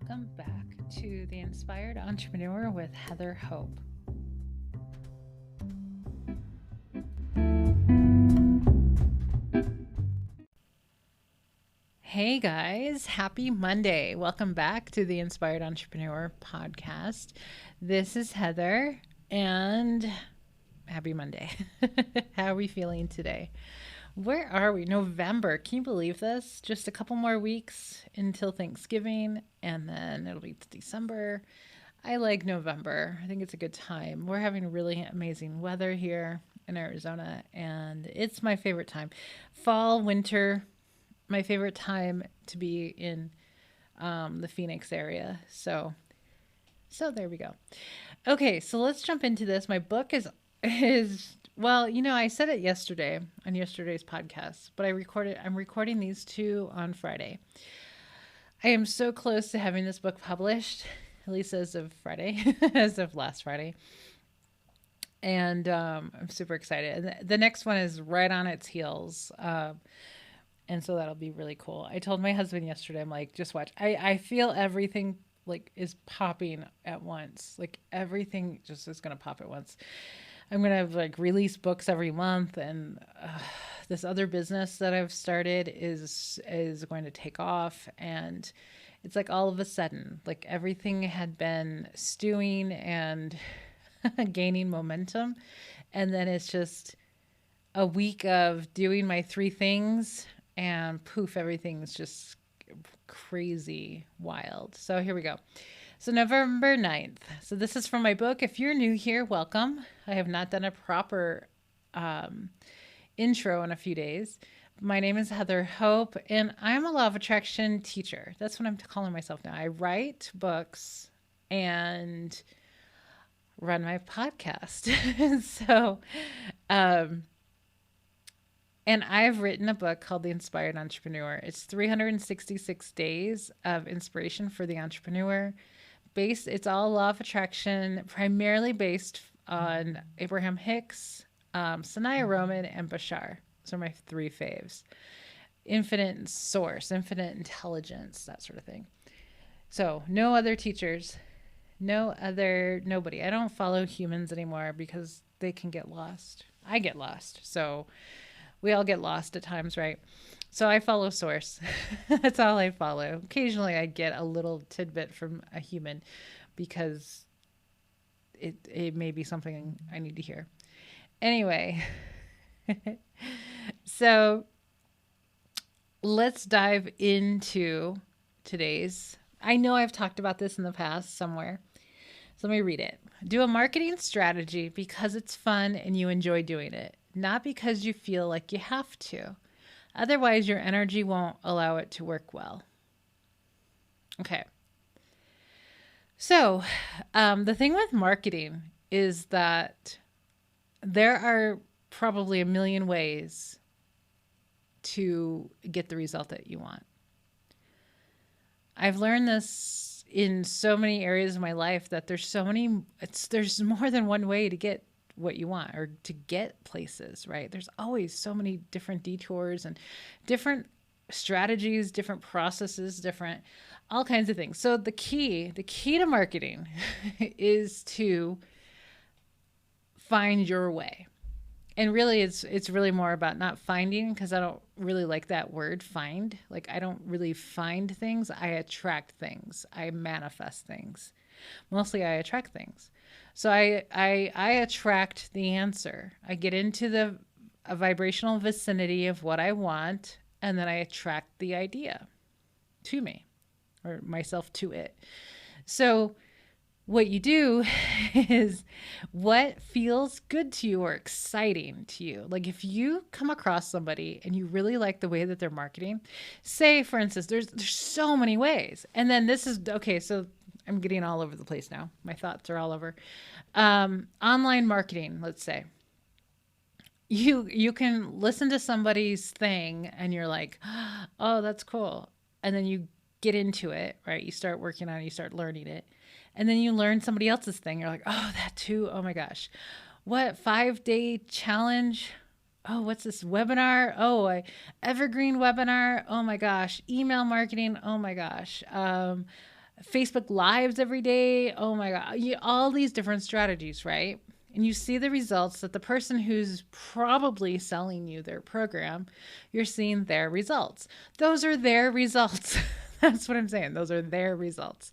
Welcome back to The Inspired Entrepreneur with Heather Hope. Hey guys, happy Monday. Welcome back to the Inspired Entrepreneur podcast. This is Heather and happy Monday. How are we feeling today? Where are we? November. Can you believe this? Just a couple more weeks until Thanksgiving and then it'll be December. I like November. I think it's a good time. We're having really amazing weather here in Arizona and it's my favorite time. Fall, winter, my favorite time to be in the Phoenix area. So there we go. Okay, so let's jump into this. My book is well, I said it yesterday on yesterday's podcast, but I'm recording these two on Friday. I am so close to having this book published, at least as of Friday, as of last Friday. And I'm super excited. And the next one is right on its heels. And so that'll be really cool. I told my husband yesterday, I'm like, just watch. I feel everything like is popping at once. Like everything just is going to pop at once. I'm going to like release books every month. And this other business that I've started is going to take off. And it's like all of a sudden, like everything had been stewing and gaining momentum. And then it's just a week of doing my 3 things and poof, everything's just crazy wild. So here we go. So November 9th. So this is from my book. If you're new here, welcome. I have not done a proper intro in a few days. My name is Heather Hope, and I'm a law of attraction teacher. That's what I'm calling myself now. I write books and run my podcast. And I've written a book called The Inspired Entrepreneur. It's 366 days of inspiration for the entrepreneur. It's all law of attraction, primarily based on Abraham Hicks, Sanaya Roman, and Bashar. Those are my 3 faves. Infinite source, infinite intelligence, that sort of thing. So no other teachers, nobody. I don't follow humans anymore because they can get lost. I get lost. So we all get lost at times, right? So I follow source. That's all I follow. Occasionally I get a little tidbit from a human because it may be something I need to hear. Anyway, so let's dive into today's. I know I've talked about this in the past somewhere. So let me read it. Do a marketing strategy because it's fun and you enjoy doing it, not because you feel like you have to. Otherwise, your energy won't allow it to work well. Okay. So the thing with marketing is that there are probably a million ways to get the result that you want. I've learned this in so many areas of my life that there's more than one way to get what you want or to get places, right? There's always so many different detours and different strategies, different processes, different all kinds of things. So the key to marketing is to find your way. And really it's really more about not finding, because I don't really like that word find. Like I don't really find things, I attract things. I manifest things. Mostly I attract things. So I attract the answer. I get into a vibrational vicinity of what I want, and then I attract the idea to me or myself to it. So what you do is what feels good to you or exciting to you. Like if you come across somebody and you really like the way that they're marketing, say for instance, there's so many ways. And then this is, okay, so I'm getting all over the place now. My thoughts are all over. Online marketing, let's say. You can listen to somebody's thing and you're like, oh, that's cool. And then you get into it, right? You start working on it, you start learning it. And then you learn somebody else's thing. You're like, oh, that too. Oh my gosh. What 5-day challenge? Oh, what's this webinar? Oh, evergreen webinar. Oh my gosh. Email marketing. Oh my gosh. Facebook Lives every day. Oh my God. All these different strategies, right? And you see the results that the person who's probably selling you their program, you're seeing their results. Those are their results. That's what I'm saying. Those are their results.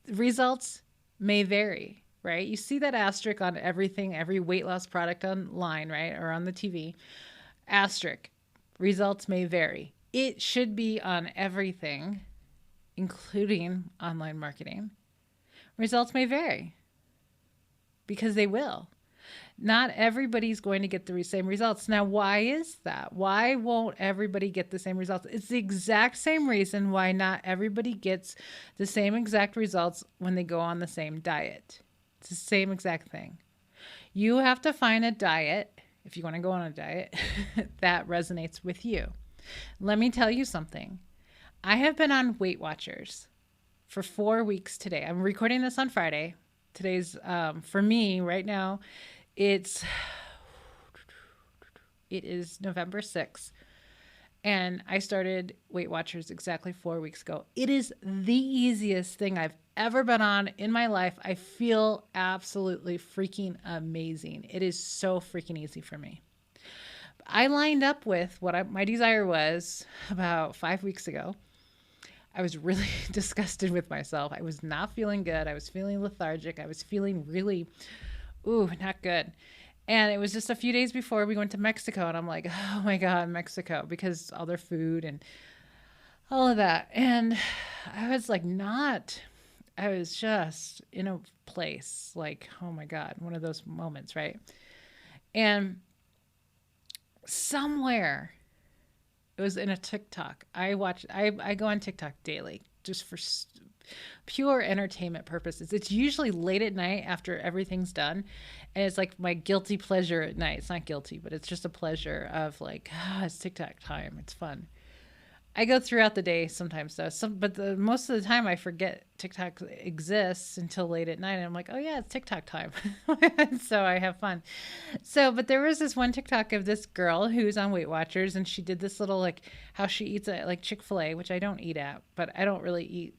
Results may vary, right? You see that asterisk on everything, every weight loss product online, right? Or on the TV. Asterisk. Results may vary. It should be on everything, including online marketing. Results may vary because they will. Not everybody's going to get the same results. Now, why is that? Why won't everybody get the same results? It's the exact same reason why not everybody gets the same exact results when they go on the same diet. It's the same exact thing. You have to find a diet, if you want to go on a diet, that resonates with you. Let me tell you something. I have been on Weight Watchers for 4 weeks today. I'm recording this on Friday. Today's, for me right now, it is November 6th. And I started Weight Watchers exactly 4 weeks ago. It is the easiest thing I've ever been on in my life. I feel absolutely freaking amazing. It is so freaking easy for me. I lined up with what my desire was about 5 weeks ago. I was really disgusted with myself. I was not feeling good. I was feeling lethargic. I was feeling really, not good. And it was just a few days before we went to Mexico. And I'm like, oh my God, Mexico, because all their food and all of that. And I was like, I was just in a place like, oh my God, one of those moments, right? And somewhere, it was in a TikTok. I go on TikTok daily just for pure entertainment purposes. It's usually late at night after everything's done. And it's like my guilty pleasure at night. It's not guilty, but it's just a pleasure of like, it's TikTok time. It's fun. I go throughout the day sometimes though. But most of the time I forget TikTok exists until late at night. And I'm like, oh yeah, it's TikTok time. So I have fun. But there was this one TikTok of this girl who's on Weight Watchers, and she did this little like how she eats at like Chick-fil-A, which I don't eat at, but I don't really eat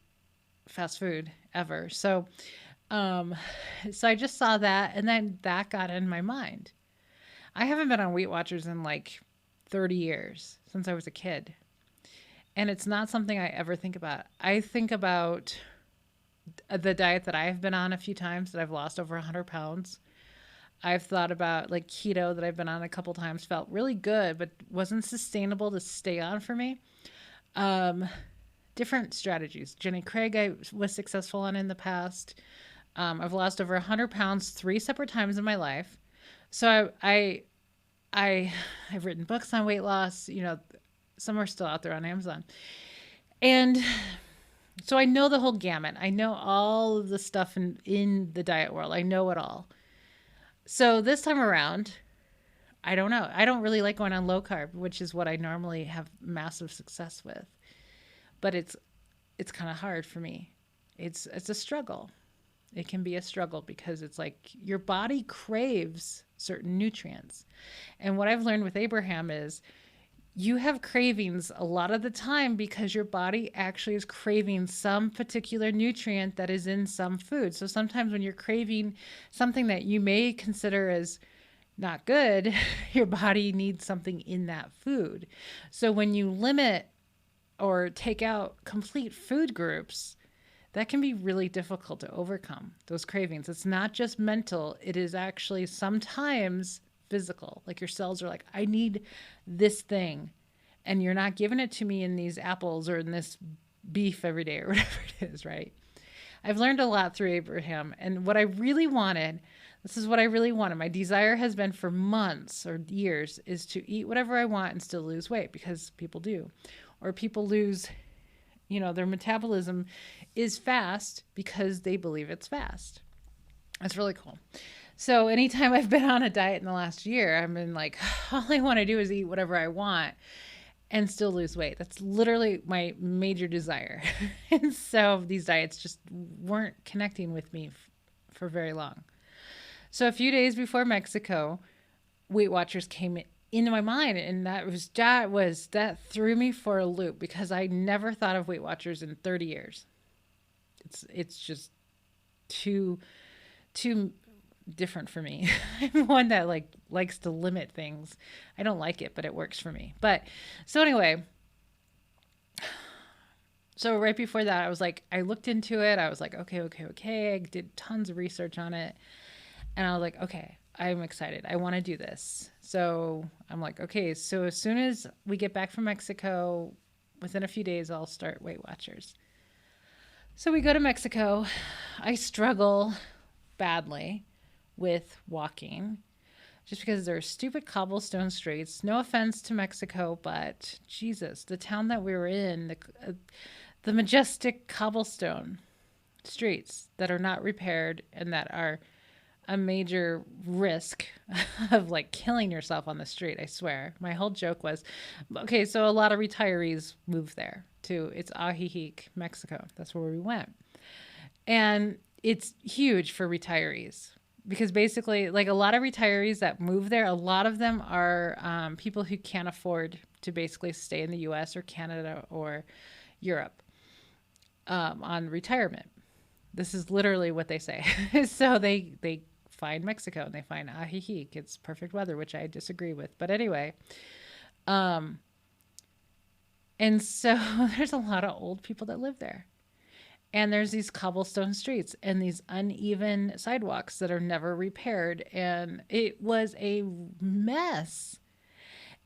fast food ever. So I just saw that, and then that got in my mind. I haven't been on Weight Watchers in like 30 years, since I was a kid. And it's not something I ever think about. I think about the diet that I've been on a few times that I've lost over 100 pounds. I've thought about like keto that I've been on a couple times, felt really good, but wasn't sustainable to stay on for me. Different strategies. Jenny Craig, I was successful on in the past. I've lost over 100 pounds 3 separate times in my life. So I've written books on weight loss, some are still out there on Amazon. And so I know the whole gamut. I know all of the stuff in the diet world. I know it all. So this time around, I don't know. I don't really like going on low carb, which is what I normally have massive success with. But it's kind of hard for me. It's a struggle. It can be a struggle because it's like your body craves certain nutrients. And what I've learned with Abraham is you have cravings a lot of the time because your body actually is craving some particular nutrient that is in some food. So sometimes when you're craving something that you may consider as not good, your body needs something in that food. So when you limit or take out complete food groups, that can be really difficult to overcome, those cravings. It's not just mental, it is actually sometimes physical. Like your cells are like, I need this thing, and you're not giving it to me in these apples or in this beef every day or whatever it is, right? I've learned a lot through Abraham, and what I really wanted, this is what I really wanted. My desire has been for months or years is to eat whatever I want and still lose weight, because people do. Or people lose, their metabolism is fast because they believe it's fast. That's really cool. So anytime I've been on a diet in the last year, I've been like, all I want to do is eat whatever I want and still lose weight. That's literally my major desire. And so these diets just weren't connecting with me for very long. So a few days before Mexico, Weight Watchers came into my mind, and that threw me for a loop because I never thought of Weight Watchers in 30 years. It's just too too different for me. I'm one that likes to limit things. I don't like it, but it works for me. But so anyway, so right before that, I was like, I looked into it. I was like, okay. I did tons of research on it, and I was like, okay, I'm excited. I want to do this. So I'm like, okay. So as soon as we get back from Mexico, within a few days, I'll start Weight Watchers. So we go to Mexico. I struggle badly with walking just because there are stupid cobblestone streets. No offense to Mexico, but Jesus, the town that we were in, the majestic cobblestone streets that are not repaired and that are a major risk of like killing yourself on the street. I swear. My whole joke was, okay, so a lot of retirees move there to, it's Ajijic, Mexico. That's where we went. And it's huge for retirees because basically, like a lot of retirees that move there, a lot of them are people who can't afford to basically stay in the US or Canada or Europe on retirement. This is literally what they say. So they find Mexico and they find Ajijic. It's perfect weather, which I disagree with. But anyway, and so there's a lot of old people that live there. And there's these cobblestone streets and these uneven sidewalks that are never repaired. And it was a mess.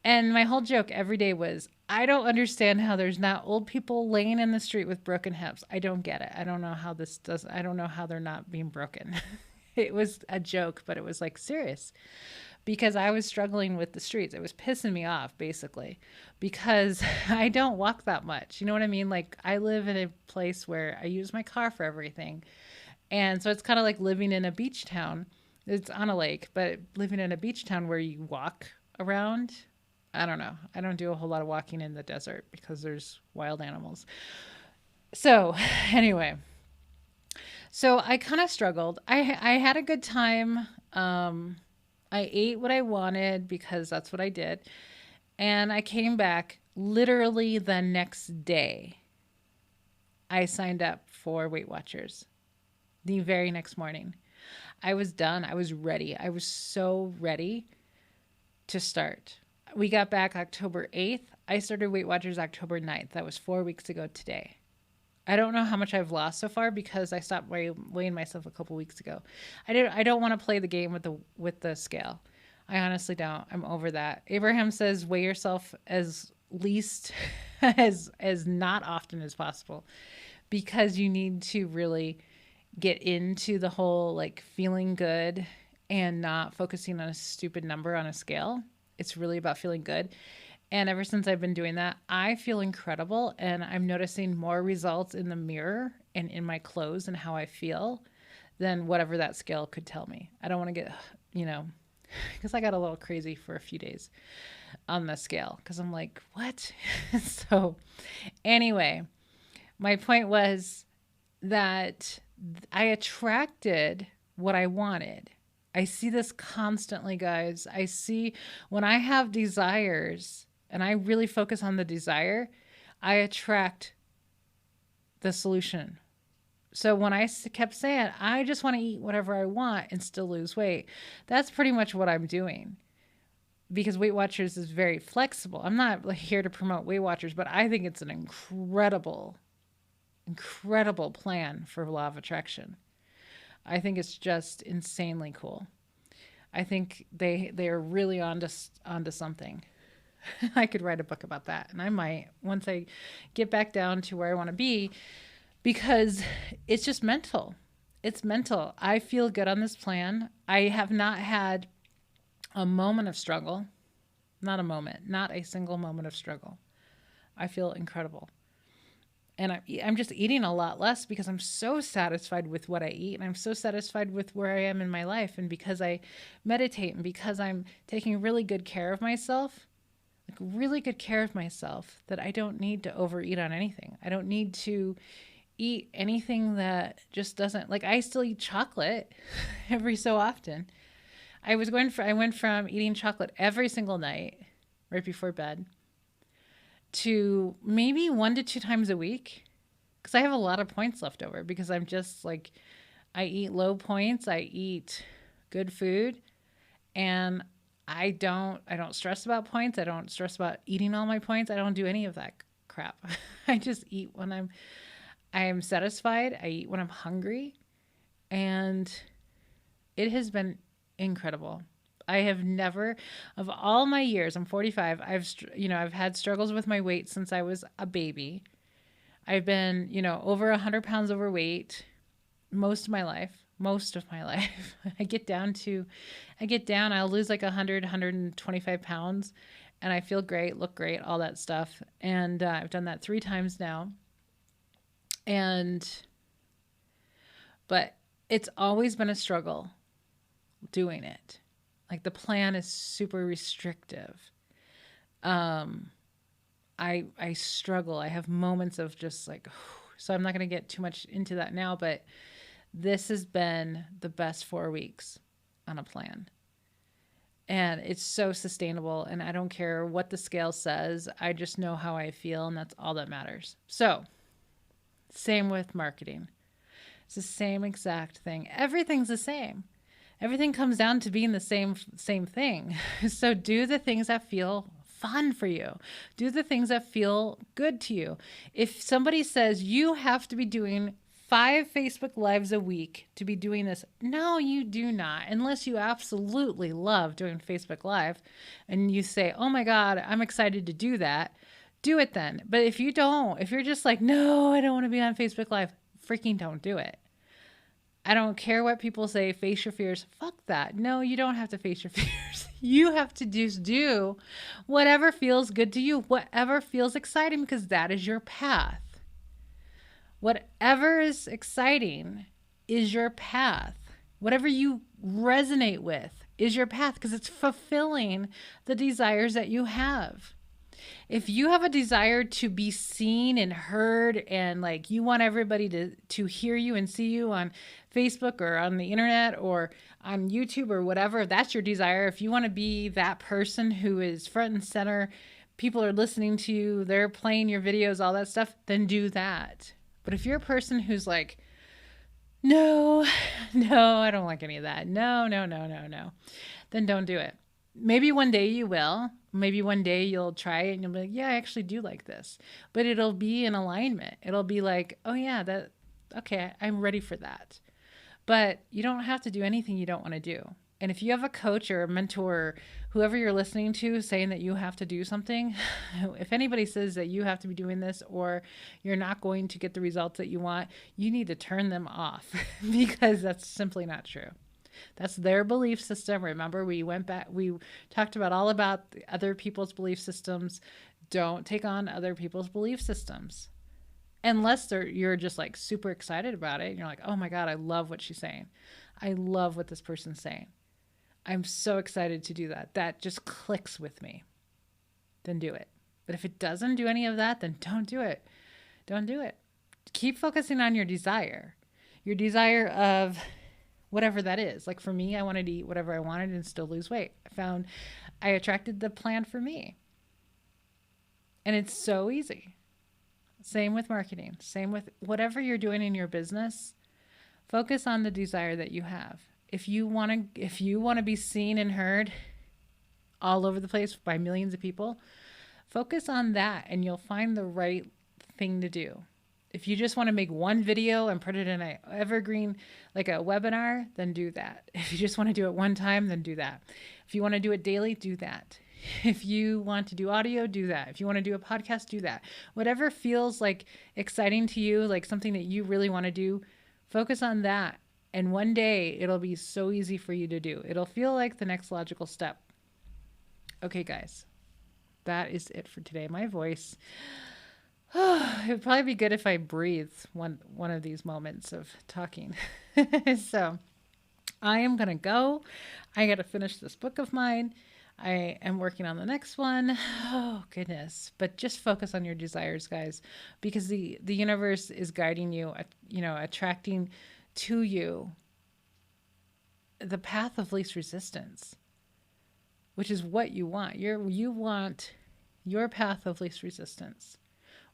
And my whole joke every day was, I don't understand how there's not old people laying in the street with broken hips. I don't get it. I don't know how this does. I don't know how they're not being broken. It was a joke, but it was like serious because I was struggling with the streets. It was pissing me off basically because I don't walk that much. You know what I mean? Like I live in a place where I use my car for everything. And so it's kind of like living in a beach town. It's on a lake, but living in a beach town where you walk around. I don't know. I don't do a whole lot of walking in the desert because there's wild animals. So anyway, so I kind of struggled. I had a good time. I ate what I wanted because that's what I did. And I came back literally the next day. I signed up for Weight Watchers the very next morning. I was done. I was ready. I was so ready to start. We got back October 8th. I started Weight Watchers October 9th. That was 4 weeks ago today. I don't know how much I've lost so far because I stopped weighing myself a couple weeks ago. I don't want to play the game with the scale. I honestly don't. I'm over that. Abraham says weigh yourself as least as not often as possible because you need to really get into the whole like feeling good and not focusing on a stupid number on a scale. It's really about feeling good. And ever since I've been doing that, I feel incredible. And I'm noticing more results in the mirror and in my clothes and how I feel than whatever that scale could tell me. I don't want to get, because I got a little crazy for a few days on the scale because I'm like, what? So anyway, my point was that I attracted what I wanted. I see this constantly, guys. I see when I have desires and I really focus on the desire, I attract the solution. So when I kept saying, I just want to eat whatever I want and still lose weight, that's pretty much what I'm doing. Because Weight Watchers is very flexible. I'm not here to promote Weight Watchers, but I think it's an incredible plan for law of attraction. I think it's just insanely cool. I think they are really onto something. I could write a book about that, and I might once I get back down to where I want to be, because it's just mental. It's mental. I feel good on this plan. I have not had a moment of struggle. Not a moment. Not a single moment of struggle. I feel incredible. And I'm just eating a lot less because I'm so satisfied with what I eat. And I'm so satisfied with where I am in my life. And because I meditate and because I'm taking really good care of myself, like really good care of myself, that I don't need to overeat on anything. I don't need to eat anything that just doesn't, like I still eat chocolate every so often. I went from eating chocolate every single night right before bed to maybe 1 to 2 times a week because I have a lot of points left over because I'm just like, I eat low points, I eat good food, and I don't stress about points. I don't stress about eating all my points. I don't do any of that crap. I just eat when I am satisfied. I eat when I'm hungry, and it has been incredible. I have never, of all my years, I'm 45. I've had struggles with my weight since I was a baby. I've been, over 100 pounds overweight most of my life. Most of my life. I'll lose like 100, 125 pounds, and I feel great, look great, all that stuff. And I've done that 3 times now. But it's always been a struggle doing it. Like the plan is super restrictive. I struggle. I have moments of just like, so I'm not going to get too much into that now, but this has been the best 4 weeks on a plan. And it's so sustainable, and I don't care what the scale says. I just know how I feel, and that's all that matters. So, same with marketing. It's the same exact thing. Everything's the same. Everything comes down to being the same thing. So do the things that feel fun for you. Do the things that feel good to you. If somebody says you have to be doing 5 Facebook Lives a week to be doing this, no, you do not. Unless you absolutely love doing Facebook Live and you say, oh my God, I'm excited to do that, do it then. But if you don't, if you're just like, no, I don't want to be on Facebook Live, freaking don't do it. I don't care what people say, face your fears. Fuck that. No, you don't have to face your fears. You have to just do whatever feels good to you, whatever feels exciting, because that is your path. Whatever is exciting is your path. Whatever you resonate with is your path, because it's fulfilling the desires that you have. If you have a desire to be seen and heard, and like you want everybody to hear you and see you on Facebook or on the internet or on YouTube or whatever, if that's your desire, if you want to be that person who is front and center, people are listening to you, they're playing your videos, all that stuff, then do that. But if you're a person who's like, no, I don't like any of that. No, then don't do it. Maybe one day you will. Maybe one day you'll try it and you'll be like, yeah, I actually do like this. But it'll be in alignment. It'll be like, oh yeah, okay, I'm ready for that. But you don't have to do anything you don't want to do. And if you have a coach or a mentor, whoever you're listening to, saying that you have to do something, if anybody says that you have to be doing this or you're not going to get the results that you want, you need to turn them off because that's simply not true. That's their belief system. Remember, we talked about all about other people's belief systems. Don't take on other people's belief systems. Unless you're just like super excited about it. And you're like, oh my God, I love what she's saying. I love what this person's saying. I'm so excited to do that. That just clicks with me. Then do it. But if it doesn't do any of that, then don't do it. Don't do it. Keep focusing on your desire of whatever that is. Like for me, I wanted to eat whatever I wanted and still lose weight. I attracted the plan for me. And it's so easy. Same with marketing. Same with whatever you're doing in your business. Focus on the desire that you have. If you want to be seen and heard all over the place by millions of people, focus on that and you'll find the right thing to do. If you just want to make one video and put it in an evergreen, like a webinar, then do that. If you just want to do it one time, then do that. If you want to do it daily, do that. If you want to do audio, do that. If you want to do a podcast, do that. Whatever feels like exciting to you, like something that you really want to do, focus on that. And one day it'll be so easy for you to do. It'll feel like the next logical step. Okay, guys, that is it for today. My voice. It would probably be good if I breathed one of these moments of talking. So I am going to go. I got to finish this book of mine. I am working on the next one. Oh, goodness. But just focus on your desires, guys, because the universe is guiding you, attracting to you the path of least resistance, which is what you want. You want your path of least resistance.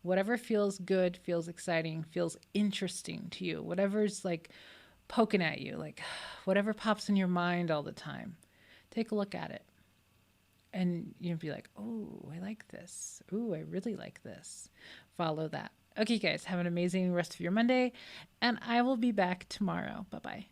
Whatever feels good, feels exciting, feels interesting to you, whatever's like poking at you, like whatever pops in your mind all the time, take a look at it. And you'll be like, oh, I like this. Oh, I really like this. Follow that. Okay, guys, have an amazing rest of your Monday, and I will be back tomorrow. Bye bye.